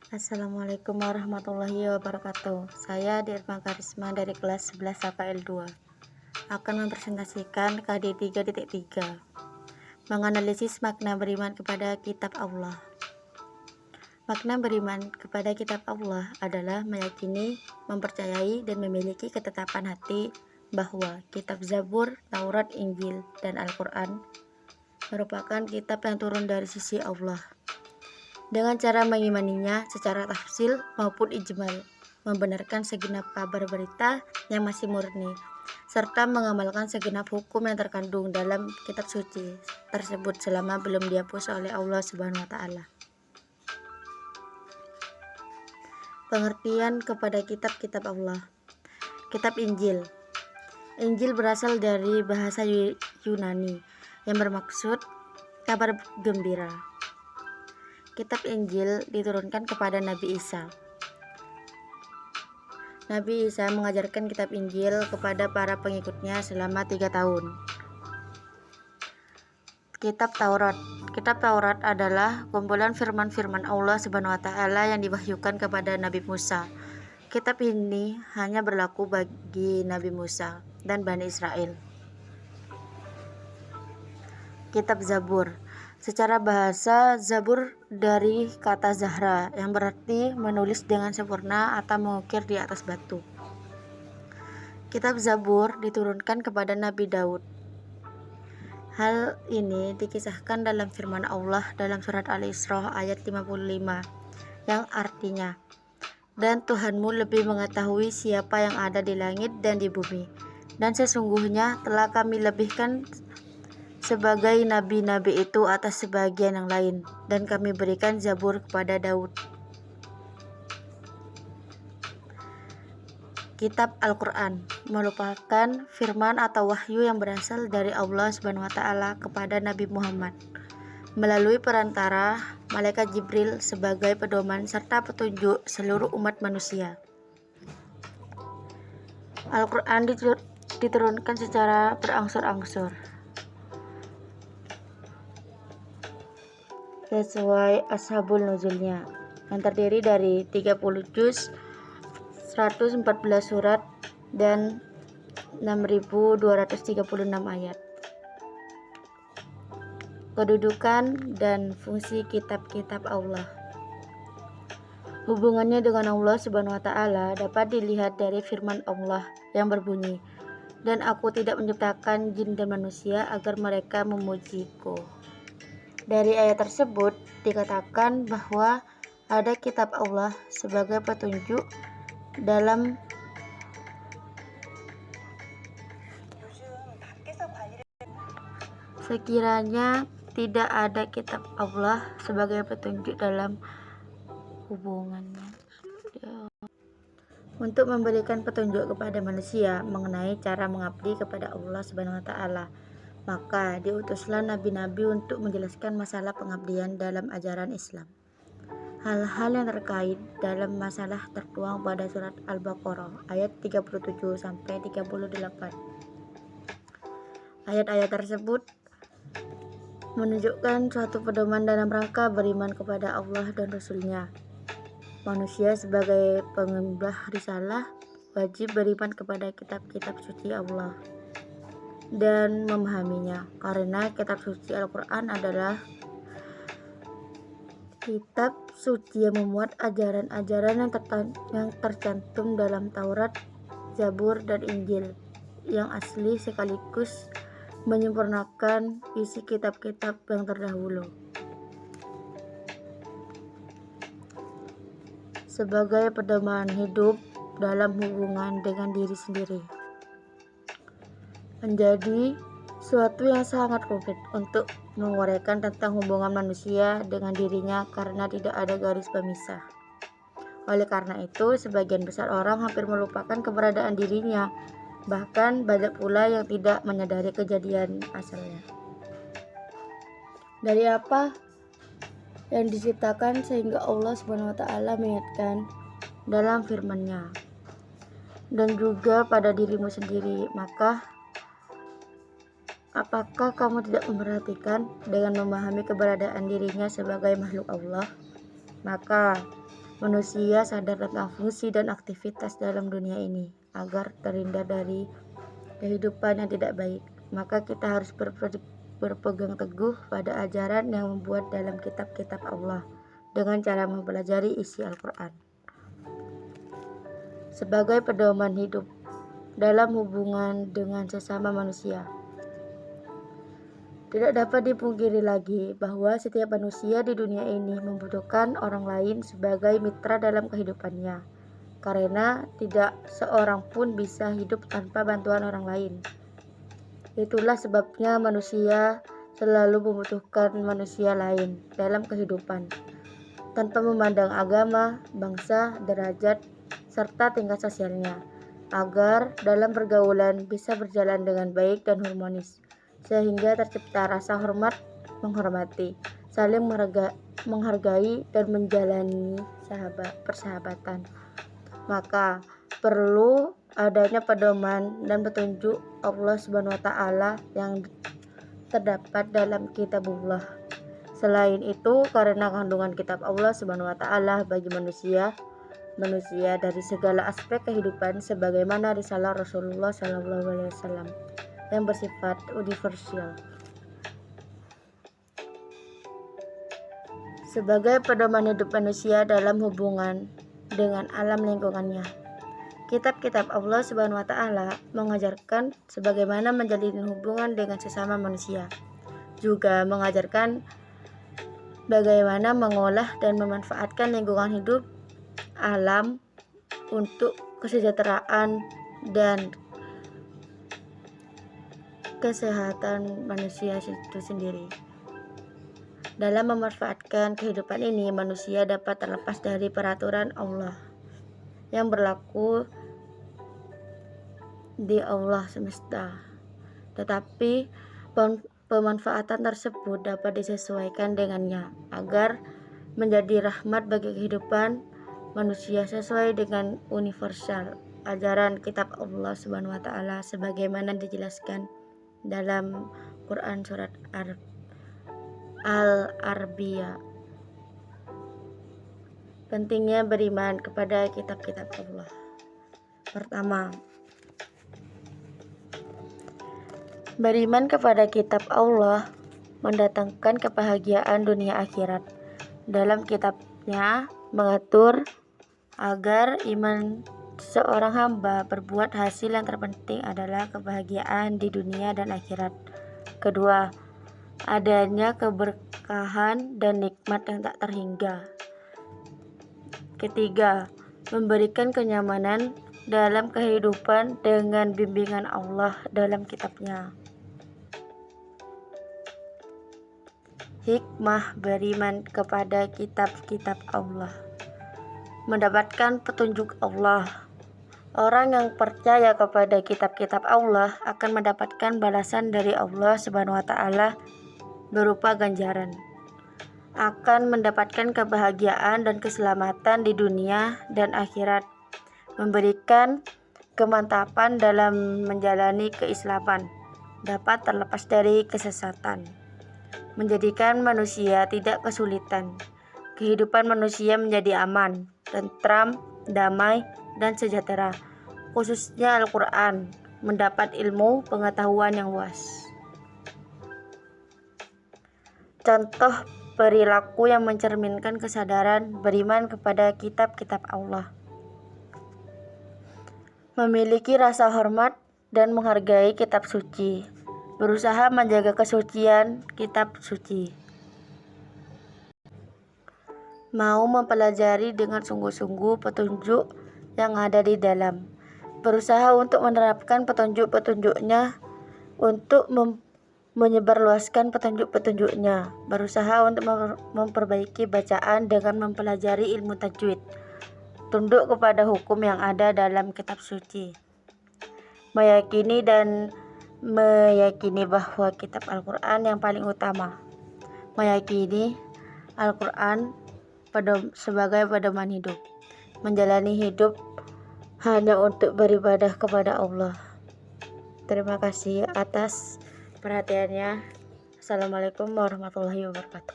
Assalamualaikum warahmatullahi wabarakatuh. Saya Dirma Karisma dari kelas 11 KKL 2 akan mempresentasikan KD 3.3 menganalisis makna beriman kepada kitab Allah. Makna beriman kepada kitab Allah adalah meyakini, mempercayai, dan memiliki ketetapan hati bahwa kitab Zabur, Taurat, Injil, dan Al-Quran merupakan kitab yang turun dari sisi Allah, dengan cara mengimaninya secara tafsil maupun ijmal, membenarkan segenap kabar berita yang masih murni, serta mengamalkan segenap hukum yang terkandung dalam kitab suci tersebut selama belum dihapus oleh Allah Subhanahu wa Ta'ala. Pengertian kepada kitab-kitab Allah. Kitab Injil. Injil berasal dari bahasa Yunani yang bermaksud kabar gembira. Kitab Injil diturunkan kepada Nabi Isa. Nabi Isa mengajarkan kitab Injil kepada para pengikutnya selama 3 tahun. Kitab Taurat. Kitab Taurat adalah kumpulan firman-firman Allah Subhanahu wa Ta'ala yang diwahyukan kepada Nabi Musa. Kitab ini hanya berlaku bagi Nabi Musa dan Bani Israel. Kitab Zabur. Secara bahasa, Zabur dari kata Zahra yang berarti menulis dengan sempurna atau mengukir di atas batu. Kitab Zabur diturunkan kepada Nabi Daud. Hal ini dikisahkan dalam firman Allah dalam surat Al-Isra ayat 55 yang artinya, "Dan Tuhanmu lebih mengetahui siapa yang ada di langit dan di bumi, dan sesungguhnya telah kami lebihkan sebagai nabi-nabi itu atas sebagian yang lain, dan kami berikan Zabur kepada Daud." Kitab Al-Quran merupakan firman atau wahyu yang berasal dari Allah Subhanahu wa Ta'ala kepada Nabi Muhammad melalui perantara malaikat Jibril sebagai pedoman serta petunjuk seluruh umat manusia. Al-Quran diturunkan secara berangsur-angsur sesuai ashabul nuzulnya, yang terdiri dari 30 juz, 114 surat, dan 6.236 ayat. Kedudukan dan fungsi kitab-kitab Allah. Hubungannya dengan Allah Subhanahu wa Ta'ala dapat dilihat dari firman Allah yang berbunyi, "Dan aku tidak menciptakan jin dan manusia agar mereka memujiku." Dari ayat tersebut dikatakan bahwa ada kitab Allah sebagai petunjuk dalam sekiranya tidak ada kitab Allah sebagai petunjuk dalam hubungannya untuk memberikan petunjuk kepada manusia mengenai cara mengabdi kepada Allah Subhanahu wa Ta'ala, maka diutuslah nabi-nabi untuk menjelaskan masalah pengabdian dalam ajaran Islam. Hal-hal yang terkait dalam masalah tertuang pada surat Al-Baqarah ayat 37 sampai 38. Ayat-ayat tersebut menunjukkan suatu pedoman dalam rangka beriman kepada Allah dan Rasul-Nya. Manusia sebagai pengemban risalah wajib beriman kepada kitab-kitab suci Allah dan memahaminya, karena kitab suci Al-Quran adalah kitab suci yang memuat ajaran-ajaran yang tercantum dalam Taurat, Zabur, dan Injil yang asli sekaligus menyempurnakan isi kitab-kitab yang terdahulu. Sebagai pedoman hidup dalam hubungan dengan diri sendiri, menjadi suatu yang sangat rumit untuk menguraikan tentang hubungan manusia dengan dirinya karena tidak ada garis pemisah. Oleh karena itu, sebagian besar orang hampir melupakan keberadaan dirinya, bahkan banyak pula yang tidak menyadari kejadian asalnya. Dari apa yang diciptakan sehingga Allah Subhanahu wa Ta'ala mengingatkan dalam firman-Nya, dan juga pada dirimu sendiri, maka apakah kamu tidak memperhatikan dengan memahami keberadaan dirinya sebagai makhluk Allah? Maka Manusia sadar tentang fungsi dan aktivitas dalam dunia ini agar terhindar dari kehidupan yang tidak baik. Maka kita harus berpegang teguh pada ajaran yang membuat dalam kitab-kitab Allah dengan cara mempelajari isi Al-Quran sebagai pedoman hidup dalam hubungan dengan sesama manusia. Tidak dapat dipungkiri lagi bahwa setiap manusia di dunia ini membutuhkan orang lain sebagai mitra dalam kehidupannya, karena tidak seorang pun bisa hidup tanpa bantuan orang lain. Itulah sebabnya manusia selalu membutuhkan manusia lain dalam kehidupan, tanpa memandang agama, bangsa, derajat, serta tingkat sosialnya, agar dalam pergaulan bisa berjalan dengan baik dan harmonis, sehingga tercipta rasa hormat, menghormati, saling menghargai, dan menjalani persahabatan. Maka perlu adanya pedoman dan petunjuk Allah Subhanahu wa Ta'ala yang terdapat dalam kitabullah. Selain itu, karena kandungan kitab Allah Subhanahu wa Ta'ala bagi manusia dari segala aspek kehidupan, sebagaimana risalah Rasulullah SAW yang bersifat universal sebagai pedoman hidup manusia dalam hubungan dengan alam lingkungannya. Kitab-kitab Allah Subhanahu wa Ta'ala mengajarkan sebagaimana menjalin hubungan dengan sesama manusia, juga mengajarkan bagaimana mengolah dan memanfaatkan lingkungan hidup alam untuk kesejahteraan dan kesehatan manusia itu sendiri. Dalam memanfaatkan kehidupan ini, manusia dapat terlepas dari peraturan Allah yang berlaku di Allah semesta. Tetapi pemanfaatan tersebut dapat disesuaikan dengannya agar menjadi rahmat bagi kehidupan manusia sesuai dengan universal ajaran kitab Allah Subhanahu wa Ta'ala sebagaimana dijelaskan dalam Quran surat Al-Arbiyah. Pentingnya beriman kepada kitab-kitab Allah. Pertama, beriman kepada kitab Allah mendatangkan kebahagiaan dunia akhirat. Dalam kitabnya mengatur agar iman seorang hamba berbuat hasil yang terpenting adalah kebahagiaan di dunia dan akhirat. Kedua, adanya keberkahan dan nikmat yang tak terhingga. Ketiga, memberikan kenyamanan dalam kehidupan dengan bimbingan Allah dalam kitabnya. Hikmah beriman kepada kitab-kitab Allah. Mendapatkan petunjuk Allah. Orang yang percaya kepada kitab-kitab Allah akan mendapatkan balasan dari Allah Subhanahu wa Ta'ala berupa ganjaran. Akan mendapatkan kebahagiaan dan keselamatan di dunia dan akhirat. Memberikan kemantapan dalam menjalani keislaman. Dapat terlepas dari kesesatan. Menjadikan manusia tidak kesulitan. Kehidupan manusia menjadi aman, tentram, damai, dan sejahtera. Khususnya Al-Quran, mendapat ilmu pengetahuan yang luas. Contoh perilaku yang mencerminkan kesadaran beriman kepada kitab-kitab Allah. Memiliki rasa hormat dan menghargai kitab suci. Berusaha menjaga kesucian kitab suci. Mau mempelajari dengan sungguh-sungguh petunjuk yang ada di dalam. Berusaha untuk menerapkan petunjuk-petunjuknya, untuk menyebarluaskan petunjuk-petunjuknya. Berusaha untuk memperbaiki bacaan dengan mempelajari ilmu tajwid. Tunduk kepada hukum yang ada dalam kitab suci. Meyakini bahwa kitab Al-Quran yang paling utama. Meyakini Al-Quran sebagai pedoman hidup. Menjalani hidup hanya untuk beribadah kepada Allah. Terima kasih atas perhatiannya. Assalamualaikum warahmatullahi wabarakatuh.